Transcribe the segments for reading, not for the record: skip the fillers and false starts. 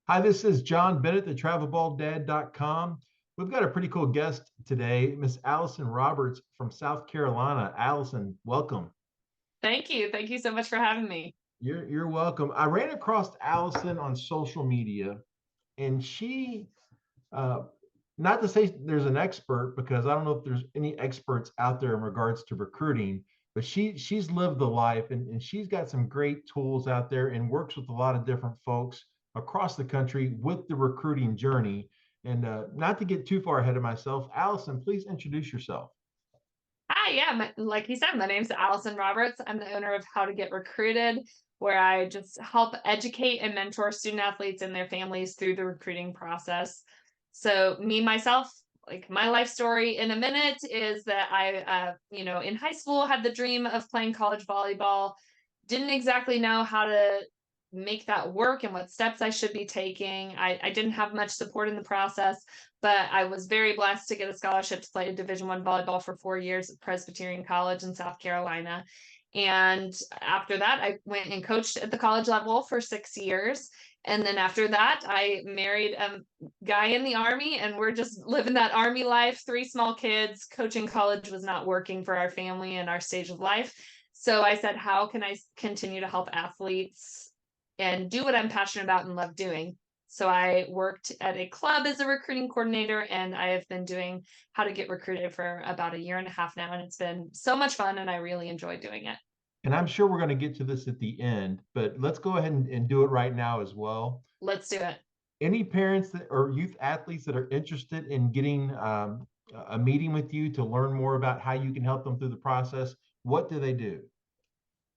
Hi, this is John Bennett, the travelballdad.com. We've got a pretty cool guest today, Miss Allison Roberts from South Carolina. Allison, welcome. Thank you. Thank you so much for having me. You're welcome. I ran across Allison on social media, and she, uh, not to say there's an expert, because I don't know if there's any experts out there in regards to recruiting, but she's lived the life, and she's got some great tools out there and works with a lot of different folks across the country with the recruiting journey. And not to get too far ahead of myself, Allison, please introduce yourself. Hi, yeah, like you said, my name's Allison Roberts. I'm the owner of How to Get Recruited, where I just help educate and mentor student athletes and their families through the recruiting process. So, me myself, like my life story in a minute is that I in high school had the dream of playing college volleyball. Didn't exactly know how to make that work and what steps I should be taking. I didn't have much support in the process, but I was very blessed to get a scholarship to play Division I volleyball for 4 years at Presbyterian College in South Carolina. And after that, I went and coached at the college level for 6 years. And then after that, I married a guy in the Army, and we're just living that Army life, three small kids. Coaching college was not working for our family and our stage of life. So I said, how can I continue to help athletes and do what I'm passionate about and love doing? So I worked at a club as a recruiting coordinator, and I have been doing How to Get Recruited for about a year and a half now. And it's been so much fun, and I really enjoy doing it. And I'm sure we're going to get to this at the end, but let's go ahead and do it right now as well. Let's do it. Any parents that or youth athletes that are interested in getting a meeting with you to learn more about how you can help them through the process, what do they do?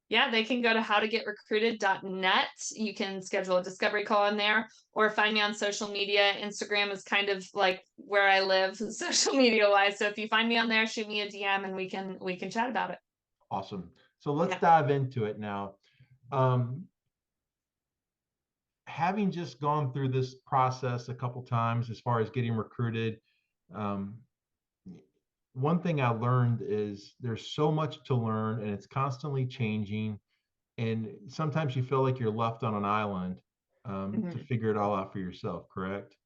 Yeah, they can go to howtogetrecruited.net. You can schedule a discovery call in there or find me on social media. Instagram is kind of like where I live social media wise. So if you find me on there, shoot me a DM and we can chat about it. Awesome. So let's Yeah. dive into it now. Um, Having just gone through this process a couple times as far as getting recruited, um, one thing I learned is there's so much to learn and it's constantly changing. And sometimes you feel like you're left on an island to Mhm. figure it all out for yourself, correct?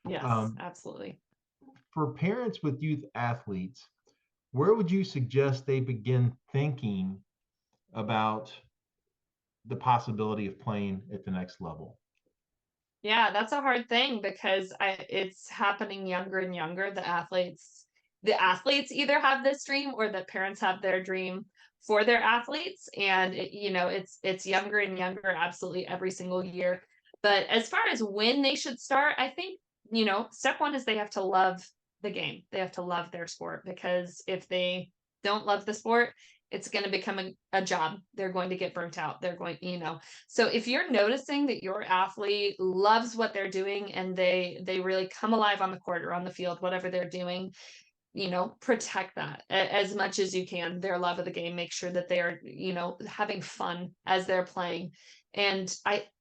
Yes, Um, absolutely. for parents with youth athletes, where would you suggest they begin thinking about the possibility of playing at the next level? Yeah, that's a hard thing because it's happening younger and younger. The athletes either have this dream or the parents have their dream for their athletes, and it's younger and younger absolutely every single year. But as far as when they should start, I think step one is they have to love the game. They have to love their sport because if they don't love the sport, it's going to become a job. They're going to get burnt out. They're going. So if you're noticing that your athlete loves what they're doing and they really come alive on the court or on the field, whatever they're doing, protect that as much as you can. Their love of the game, make sure that they are, having fun as they're playing. And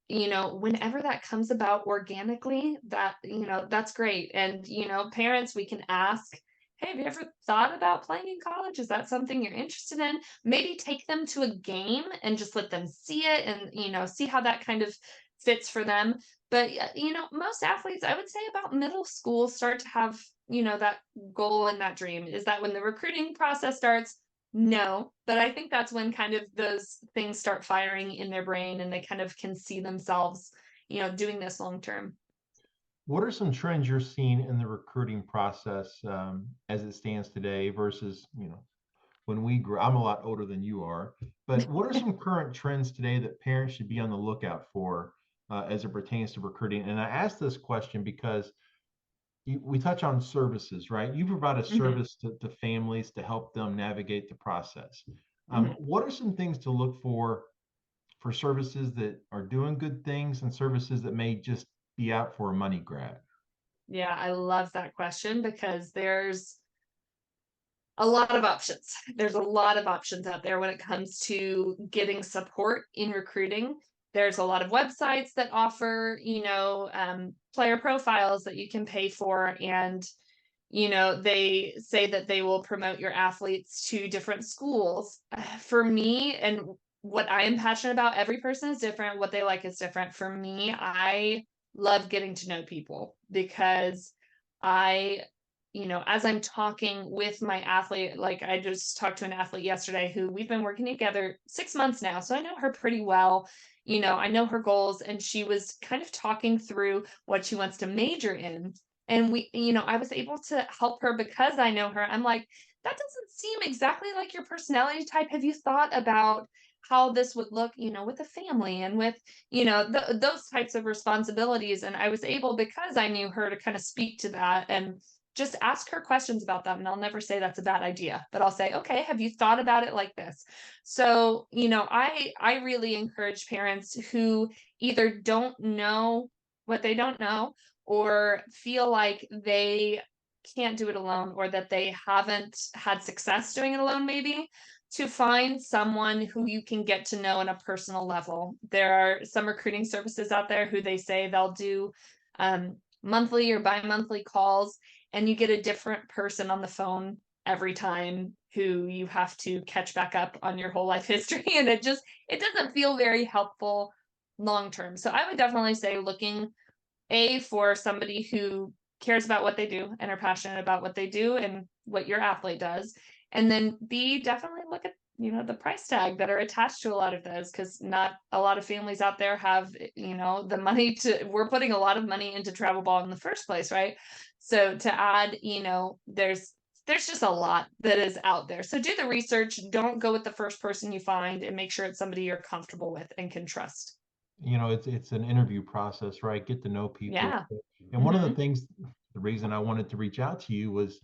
whenever that comes about organically, that's great. And parents, we can ask, hey, have you ever thought about playing in college? Is that something you're interested in? Maybe take them to a game and just let them see it and see how that kind of fits for them. But most athletes, I would say about middle school, start to have that goal and that dream. Is that when the recruiting process starts? No, but I think that's when kind of those things start firing in their brain and they kind of can see themselves, doing this long term. What are some trends you're seeing in the recruiting process as it stands today versus, when we grew? I'm a lot older than you are, but what are some current trends today that parents should be on the lookout for as it pertains to recruiting? And I ask this question because we touch on services, right? You provide a Mhm, service to families to help them navigate the process. mhm. What are some things to look for services that are doing good things and services that may just be out for a money grab? Yeah, I love that question because there's a lot of options. There's a lot of options out there when it comes to getting support in recruiting. There's a lot of websites that offer, player profiles that you can pay for. And, they say that they will promote your athletes to different schools. For me, and what I am passionate about, every person is different. What they like is different. For me, I love getting to know people because I, as I'm talking with my athlete, like I just talked to an athlete yesterday who we've been working together 6 months now. So I know her pretty well. I know her goals, and she was kind of talking through what she wants to major in. And I was able to help her because I know her. I'm like, that doesn't seem exactly like your personality type. Have you thought about how this would look, with a family and with, those types of responsibilities? And I was able, because I knew her, to kind of speak to that and just ask her questions about that. And I'll never say that's a bad idea, but I'll say, okay, have you thought about it like this? So, I really encourage parents who either don't know what they don't know, or feel like they can't do it alone, or that they haven't had success doing it alone, maybe, to find someone who you can get to know on a personal level. There are some recruiting services out there who they say they'll do monthly or bi-monthly calls, and you get a different person on the phone every time, who you have to catch back up on your whole life history. And it doesn't feel very helpful long term. So I would definitely say looking for somebody who cares about what they do and are passionate about what they do and what your athlete does. And then B, definitely look at, the price tag that are attached to a lot of those, because not a lot of families out there have, the money we're putting a lot of money into travel ball in the first place, right? So to add, there's just a lot that is out there. So do the research. Don't go with the first person you find, and make sure it's somebody you're comfortable with and can trust. It's an interview process, right? Get to know people. Yeah. And one of the Hmm. things, the reason I wanted to reach out to you was,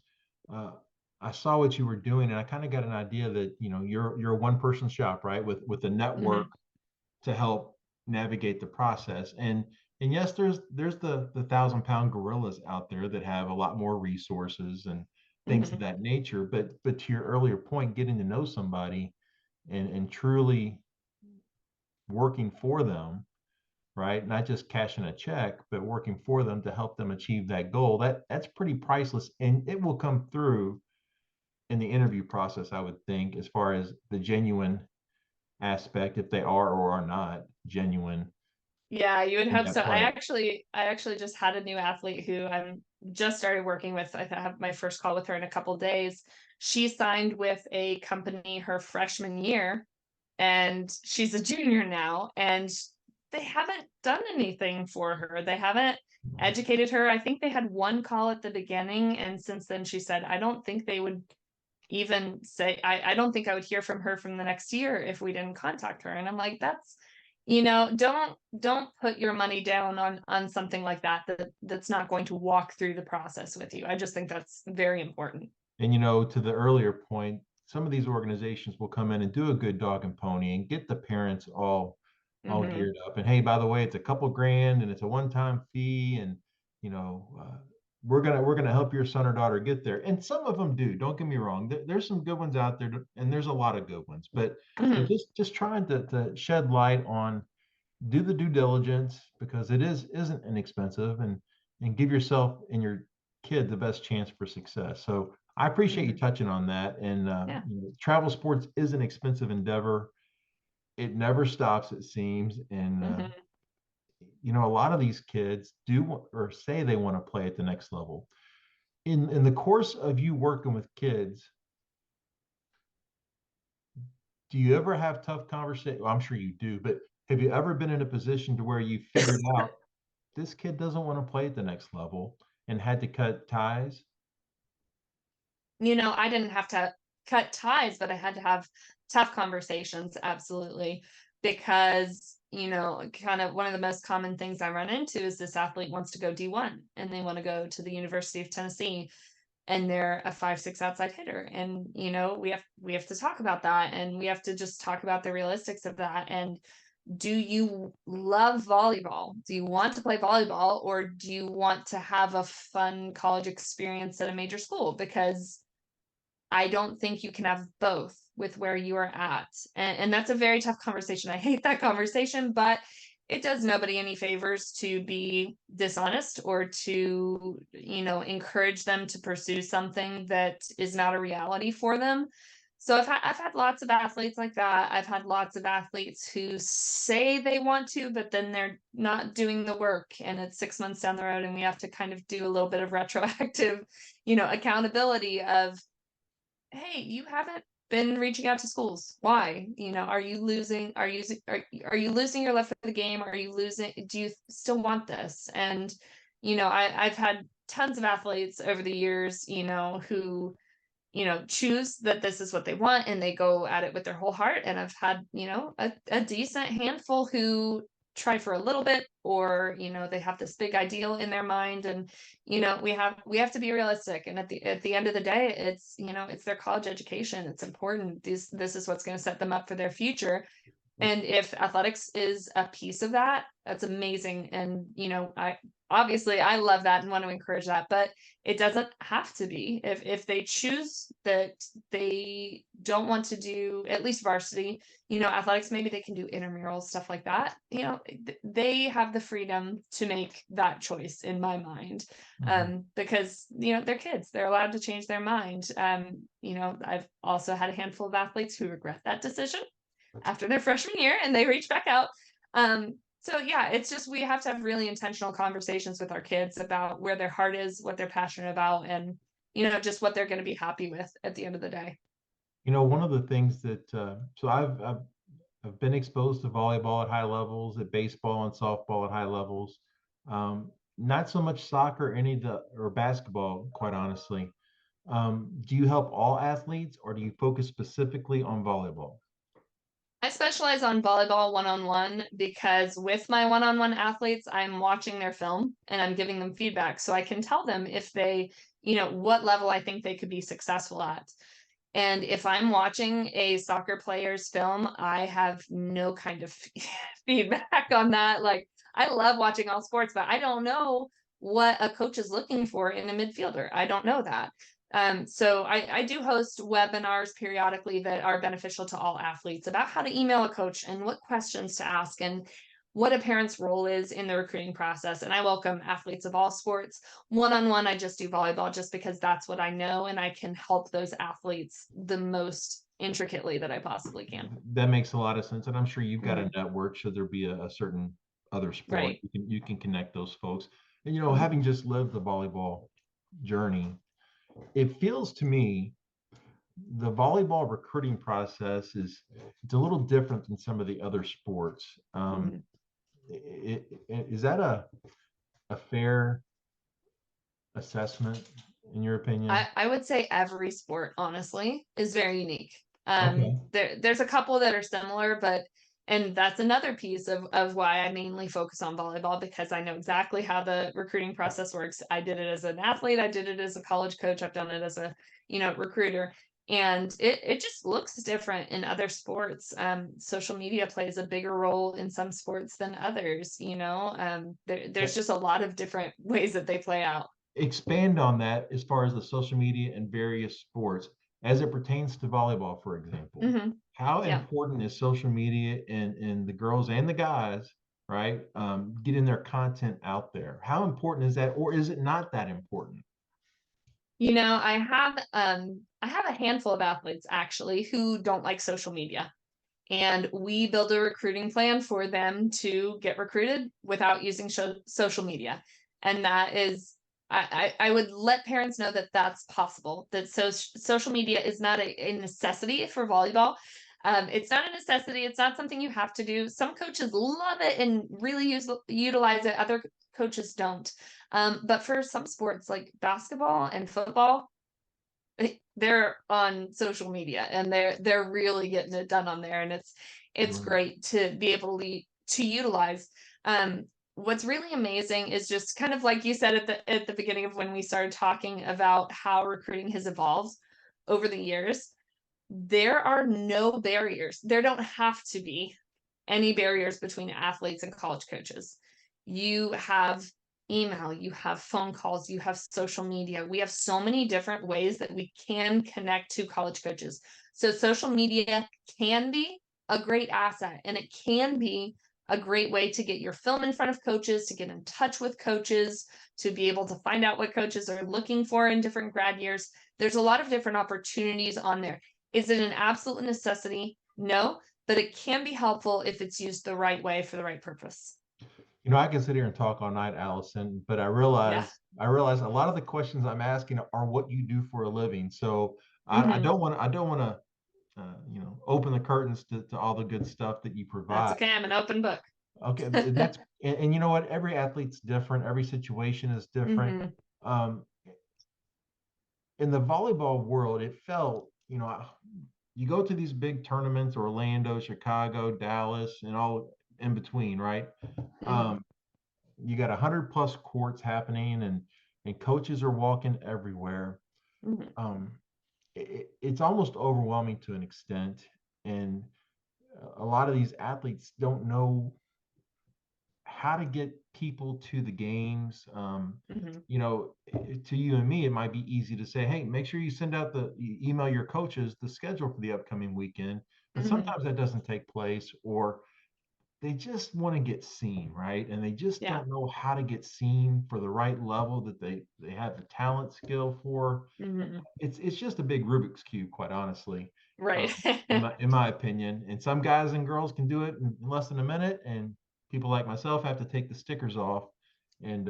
uh, I saw what you were doing, and I kind of got an idea that you're a one person shop, right? With a network Hmm. to help navigate the process. And yes, there's the 1,000 pound gorillas out there that have a lot more resources and things of Hmm. that nature. But to your earlier point, getting to know somebody and truly working for them, right? Not just cashing a check, but working for them to help them achieve that goal. That's pretty priceless, and it will come through in the interview process, I would think, as far as the genuine aspect, if they are or are not genuine Yeah, you would in hope that so. I play. actually I actually just had a new athlete who I'm just started working with. I have my first call with her in a couple days. She signed with a company her freshman year, and she's a junior now, and they haven't done anything for her. They haven't educated her. I think they had one call at the beginning, and since then she said, I don't think they would even say, I don't think I would hear from her from the next year if we didn't contact her. And I'm like, that's, don't put your money down on something like that's not going to walk through the process with you. I just think that's very important. And to the earlier point, some of these organizations will come in and do a good dog and pony and get the parents all Hmm. geared up. And hey, by the way, it's a couple grand and it's a one-time fee, and you know uh, we're gonna help your son or daughter get there. And some of them do. Don't get me wrong. There's some good ones out there, and there's a lot of good ones. But Hmm. just trying to shed light on, do the due diligence, because it isn't inexpensive, and give yourself and your kid the best chance for success. So I appreciate you Hmm. touching on that. And Yeah. travel sports is an expensive endeavor. It never stops, it seems. And Hmm. a lot of these kids or say they want to play at the next level. In the course of you working with kids, do you ever have tough conversations? Well, I'm sure you do, but have you ever been in a position to where you figured out this kid doesn't want to play at the next level and had to cut ties? I didn't have to cut ties, but I had to have tough conversations, absolutely. Because, kind of one of the most common things I run into is this athlete wants to go D1, and they want to go to the University of Tennessee, and they're a 5'6" outside hitter. And, we have to talk about that, and we have to just talk about the realistics of that. And do you love volleyball? Do you want to play volleyball, or do you want to have a fun college experience at a major school? Because I don't think you can have both with where you are at. And that's a very tough conversation. I hate that conversation, but it does nobody any favors to be dishonest, or to, encourage them to pursue something that is not a reality for them. So I've had lots of athletes like that. I've had lots of athletes who say they want to, but then they're not doing the work, and it's 6 months down the road, and we have to kind of do a little bit of retroactive, accountability of, hey, you haven't been reaching out to schools. Why? Are you losing? Are you losing your love for the game? Are you losing? Do you still want this? And I've had tons of athletes over the years, who choose that this is what they want and they go at it with their whole heart. And I've had, a decent handful who try for a little bit, or, they have this big ideal in their mind. And, we have to be realistic. And at the end of the day, it's their college education. It's important. This is what's going to set them up for their future. And if athletics is a piece of that, that's amazing. And, I love that and want to encourage that, but it doesn't have to be. If they choose that they don't want to do at least varsity, athletics, maybe they can do intramural stuff like that. They have the freedom to make that choice in my mind. Because, they're kids, they're allowed to change their mind. I've also had a handful of athletes who regret that decision after their freshman year and they reach back out. So yeah, it's just, we have to have really intentional conversations with our kids about where their heart is, what they're passionate about, and, just what they're going to be happy with at the end of the day. One of the things that, so I've been exposed to volleyball at high levels, at baseball and softball at high levels. Not so much soccer, or basketball, quite honestly. Do you help all athletes, or do you focus specifically on volleyball? I specialize on volleyball one-on-one because with my one-on-one athletes, I'm watching their film and I'm giving them feedback. So I can tell them if they, what level I think they could be successful at. And if I'm watching a soccer player's film, I have no kind of feedback on that. Like, I love watching all sports, but I don't know what a coach is looking for in a midfielder. I don't know that. So I do host webinars periodically that are beneficial to all athletes about how to email a coach and what questions to ask and what a parent's role is in the recruiting process. And I welcome athletes of all sports. One-on-one, I just do volleyball just because that's what I know, and I can help those athletes the most intricately that I possibly can. That makes a lot of sense, and I'm sure you've got a Mhm. network. Should there be a certain other sport, Right. you can connect those folks. And Mhm. having just lived the volleyball journey, it feels to me the volleyball recruiting process it's a little different than some of the other sports. Mhm. Is that a fair assessment in your opinion? I would say every sport, honestly, is very unique. Okay. There's a couple that are similar, and that's another piece of why I mainly focus on volleyball, because I know exactly how the recruiting process works. I did it as an athlete, I did it as a college coach, I've done it as a, recruiter. And it just looks different in other sports. Social media plays a bigger role in some sports than others, there's just a lot of different ways that they play out. Expand on that as far as the social media and various sports as it pertains to volleyball, for example. Hmm. How Yeah. important is social media and the girls and the guys, right? Getting their content out there. How important is that, or is it not that important? I have a handful of athletes actually who don't like social media. And we build a recruiting plan for them to get recruited without using social media. And that is, I would let parents know that that's possible, that social media is not a necessity for volleyball. It's not a necessity. It's not something you have to do. Some coaches love it and really utilize it. Other coaches don't. But for some sports like basketball and football, they're on social media and they're really getting it done on there, and it's Mm. great to be able to utilize. What's really amazing is just kind of like you said at the beginning of when we started talking about how recruiting has evolved over the years. There are no barriers. There don't have to be any barriers between athletes and college coaches. You have email, you have phone calls, you have social media. We have so many different ways that we can connect to college coaches. So social media can be a great asset, and it can be a great way to get your film in front of coaches, to get in touch with coaches, to be able to find out what coaches are looking for in different grad years. There's a lot of different opportunities on there. Is it an absolute necessity? No, but it can be helpful if it's used the right way for the right purpose. I can sit here and talk all night, Allison, but I Yeah. realize I realize a lot of the questions I'm asking are what you do for a living. So I Hmm. don't want to open the curtains to all the good stuff that you That's provide. okay. I'm an open book. Okay, that's and you know what? Every athlete's different. Every situation is different. Hmm. Um, in the volleyball world, it felt, you go to these big tournaments, Orlando, Chicago, Dallas, and all in between, right? Hmm. Um, you got 100+ courts happening, and coaches are walking everywhere. Hmm. Um, it's almost overwhelming to an extent, and a lot of these athletes don't know how to get people to the games. Hmm. To you and me, it might be easy to say, hey, make sure you send out email your coaches the schedule for the upcoming weekend. But Hmm. sometimes that doesn't take place, or they just want to get seen, right? And they just Yeah. don't know how to get seen for the right level that they have the talent skill for. Hmm. It's just a big Rubik's cube, quite honestly, Right. in my opinion. And some guys and girls can do it in less than a minute, and people like myself have to take the stickers off and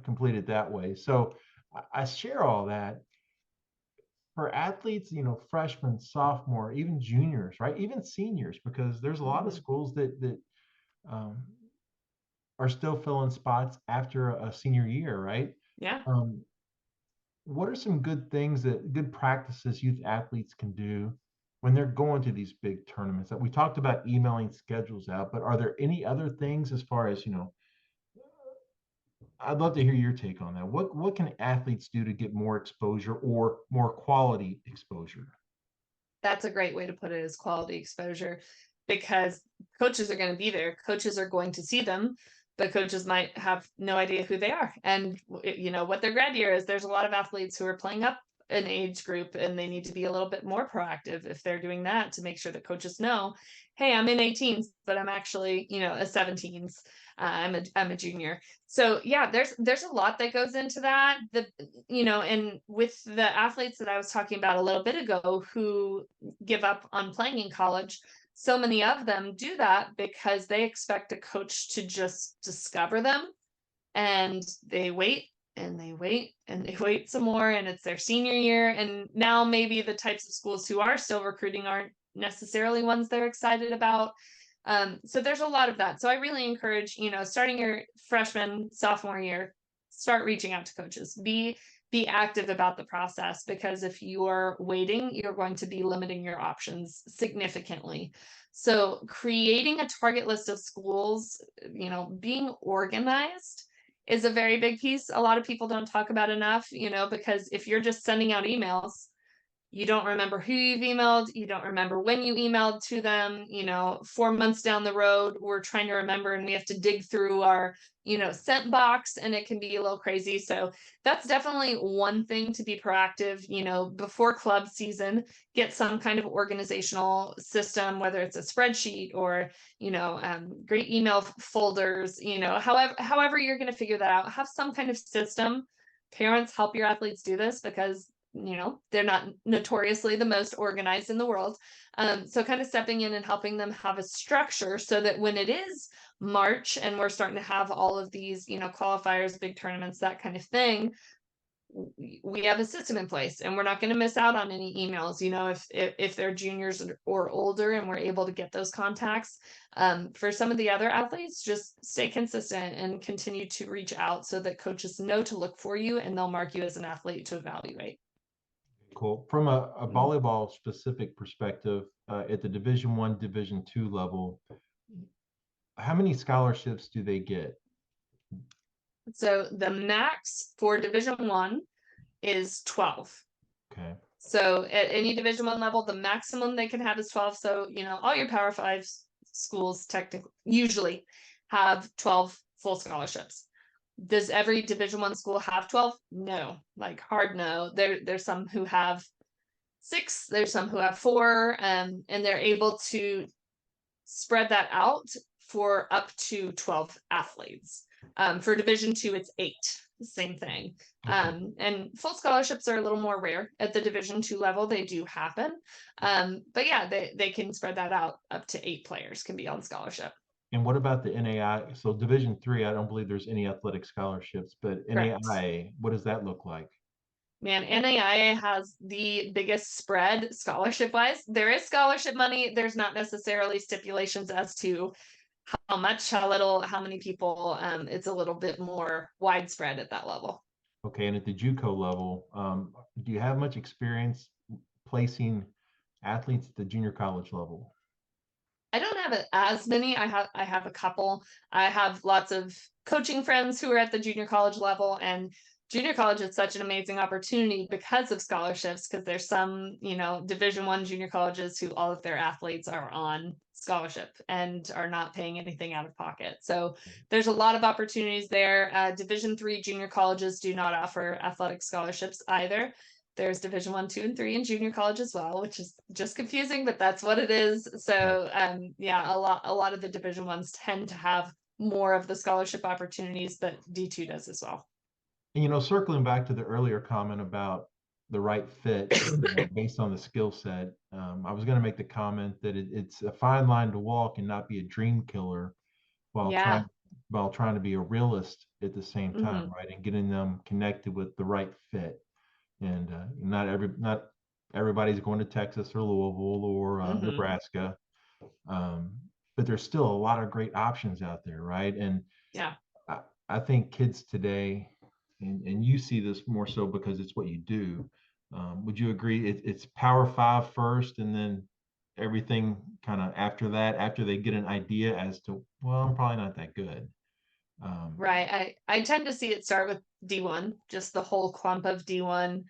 complete it that way. So I share all that for athletes, freshmen, sophomore, even juniors, right? Even seniors, because there's a lot of Hmm. schools that um, are still filling spots after a senior year, right? Yeah. Um, what are some good practices youth athletes can do when they're going to these big tournaments? That we talked about emailing schedules out, but are there any other things as far as, I'd love to hear your take on that. What can athletes do to get more exposure or more quality exposure? That's a great way to put it, is quality exposure, because coaches are going to be there. Coaches are going to see them, but coaches might have no idea who they are and what their grad year is. There's a lot of athletes who are playing up an age group, and they need to be a little bit more proactive if they're doing that, to make sure that coaches know, hey, I'm in 18s, but I'm actually, a 17s. I'm a junior. So yeah, there's a lot that goes into that. And with the athletes that I was talking about a little bit ago who give up on playing in college, so many of them do that because they expect a coach to just discover them, and they wait and they wait and they wait some more, and it's their senior year, and now maybe the types of schools who are still recruiting aren't necessarily ones they're excited about. So there's a lot of that. So I really encourage, starting your freshman sophomore year, start reaching out to coaches. Be active about the process, because if you're waiting, you're going to be limiting your options significantly. So creating a target list of schools, being organized is a very big piece. A lot of people don't talk about enough, because if you're just sending out emails, you don't remember who you've emailed, you don't remember when you emailed to them, 4 months down the road, we're trying to remember, and we have to dig through our, sent box, and it can be a little crazy. So that's definitely one thing to be proactive, before club season. Get some kind of organizational system, whether it's a spreadsheet or, great email folders, however you're going to figure that out. Have some kind of system. Parents, help your athletes do this, because they're not notoriously the most organized in the world. So kind of stepping in and helping them have a structure, so that when it is March and we're starting to have all of these, qualifiers, big tournaments, that kind of thing, we have a system in place, and we're not going to miss out on any emails, if they're juniors or older, and we're able to get those contacts. For some of the other athletes, just stay consistent and continue to reach out, so that coaches know to look for you, and they'll mark you as an athlete to evaluate. Cool. From a Mm. volleyball specific perspective, at the Division 1, Division 2 level, how many scholarships do they get? So the max for Division 1 is 12. Okay. So at any Division 1 level, the maximum they can have is 12. So, all your Power Five schools technically usually have 12 full scholarships. Does every Division 1 school have 12? No, like hard no. There's some who have 6, there's some who have 4, and they're able to spread that out for up to 12 athletes. For Division II, it's 8. Same thing. And full scholarships are a little more rare at the Division II level. They do happen. But yeah, they can spread that out. Up to 8 players can be on scholarship. And what about the NAI? So Division III, I don't believe there's any athletic scholarships, but Correct. NAIA, what does that look like? Man, NAIA has the biggest spread scholarship wise. There is scholarship money. There's not necessarily stipulations as to how much, how little, how many people. It's a little bit more widespread at that level. Okay, and at the JUCO level, do you have much experience placing athletes at the junior college level? I don't have as many. I have a couple. I have lots of coaching friends who are at the junior college level, and junior college is such an amazing opportunity because of scholarships, because there's some, Division I junior colleges who all of their athletes are on scholarship and are not paying anything out of pocket. So there's a lot of opportunities there. Division III junior colleges do not offer athletic scholarships either. There's Division I, II, and III in junior college as well, which is just confusing, but that's what it is. Right. So yeah, a lot of the Division Is tend to have more of the scholarship opportunities, but D2 does as well. And circling back to the earlier comment about the right fit based on the skill set, I was going to make the comment that it's a fine line to walk and not be a dream killer while Yeah. trying to be a realist at the same time, Hmm. right? And getting them connected with the right fit. And not everybody's going to Texas or Louisville or Hmm. Nebraska, um, but there's still a lot of great options out there, right? And Yeah. I, I think kids today, and you see this more so because it's what you do. Would you agree? It's Power Five first, and then everything kind of after that, after they get an idea as to, well, I'm probably not that good. Right. I tend to see it start with D1, just the whole clump of D1.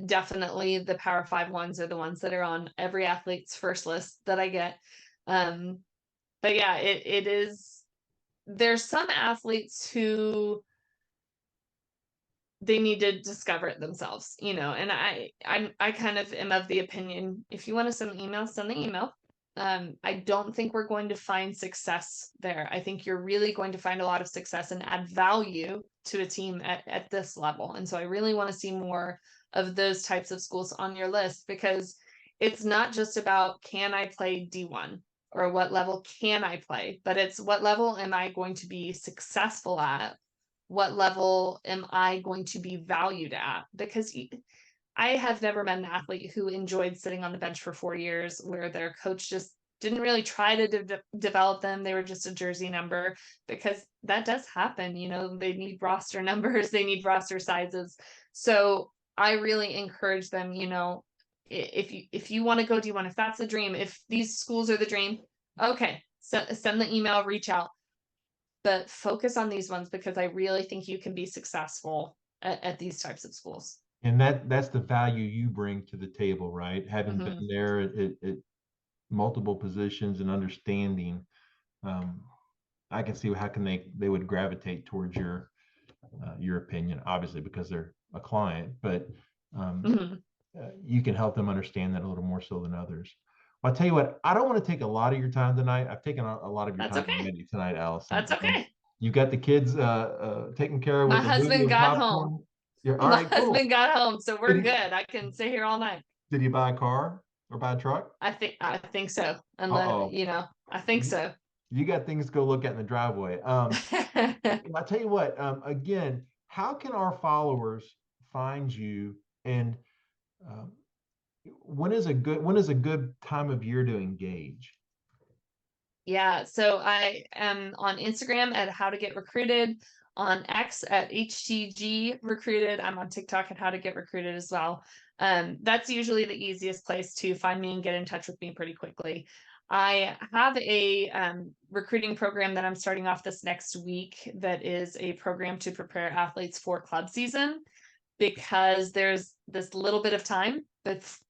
Definitely the Power 5 ones are the ones that are on every athlete's first list that I get. Um, but yeah, it is. There's some athletes who they need to discover it themselves, and I kind of am of the opinion, if you want to send an email, send the email. I don't think we're going to find success there. I think you're really going to find a lot of success and add value to a team at this level. And so I really want to see more of those types of schools on your list, because it's not just about, can I play D1, or what level can I play, but it's what level am I going to be successful at, what level am I going to be valued at? Because I have never met an athlete who enjoyed sitting on the bench for 4 years, where their coach just didn't really try to develop them. They were just a jersey number, because that does happen. They need roster numbers, they need roster sizes. So I really encourage them, if you want to go D1, if that's the dream, if these schools are the dream, okay, send the email, reach out, but focus on these ones, because I really think you can be successful at these types of schools. And that's the value you bring to the table, right? Having been Hmm. there at multiple positions and understanding, um, I can see how can they would gravitate towards your opinion, obviously because they're a client, but um, Hmm. you can help them understand that a little more so than others. Well, I'll tell you what, I don't want to take a lot of your time tonight. I've taken a lot of your That's time okay. already tonight, Allison. That's okay. You got the kids taken care of My with a movie husband and got home. popcorn. Yeah, all My right, cool. husband got home, so Did we're he good. I can sit here all night. did he buy a car or buy a truck? I think so. Unless, Uh-oh. I think You, so. you got things to go look at in the driveway. I'll tell you what, again, how can our followers find you, and um, when is a good time of year to engage? Yeah, so I am on Instagram at How to Get Recruited, on X at HTG Recruited. I'm on TikTok at How to Get Recruited as well. That's usually the easiest place to find me and get in touch with me pretty quickly. I have a recruiting program that I'm starting off this next week, that is a program to prepare athletes for club season, because there's this little bit of time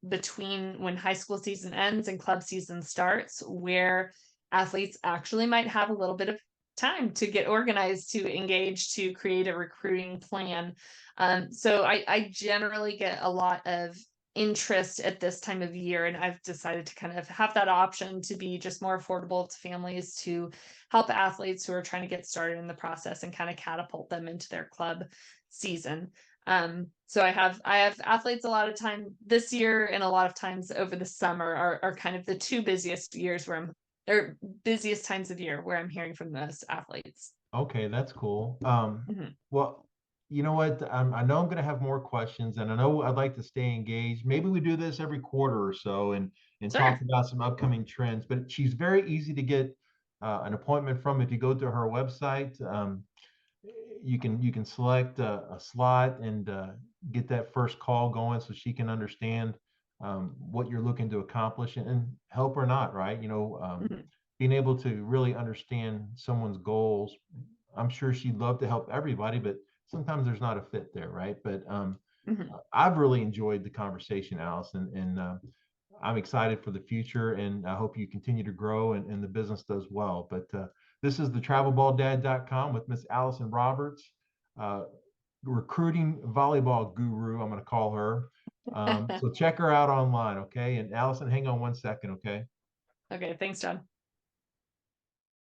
between when high school season ends and club season starts, where athletes actually might have a little bit of time to get organized, to engage, to create a recruiting plan. So I generally get a lot of interest at this time of year, and I've decided to kind of have that option to be just more affordable to families, to help athletes who are trying to get started in the process and kind of catapult them into their club season. So I have athletes a lot of time this year, and a lot of times over the summer are kind of the two busiest years where I'm or busiest times of year where I'm hearing from those athletes. Okay, that's cool. Mhm. Well, you know what? I know I'm going to have more questions, and I know I'd like to stay engaged. Maybe we do this every quarter or so, and talk Sure. about some upcoming trends. But she's very easy to get an appointment from. If you go to her website, you can select a slot and get that first call going, so she can understand what you're looking to accomplish, and help or not, right? Mhm. Being able to really understand someone's goals. I'm sure she'd love to help everybody, but sometimes there's not a fit there, right? But Mhm. I've really enjoyed the conversation, Allison, and I'm excited for the future, and I hope you continue to grow, and the business does well. But this is the travelballdad.com with Miss Allison Roberts, uh, recruiting volleyball guru, I'm going to call her. So check her out online, okay? And Allison, hang on one second, okay? Okay, thanks, John.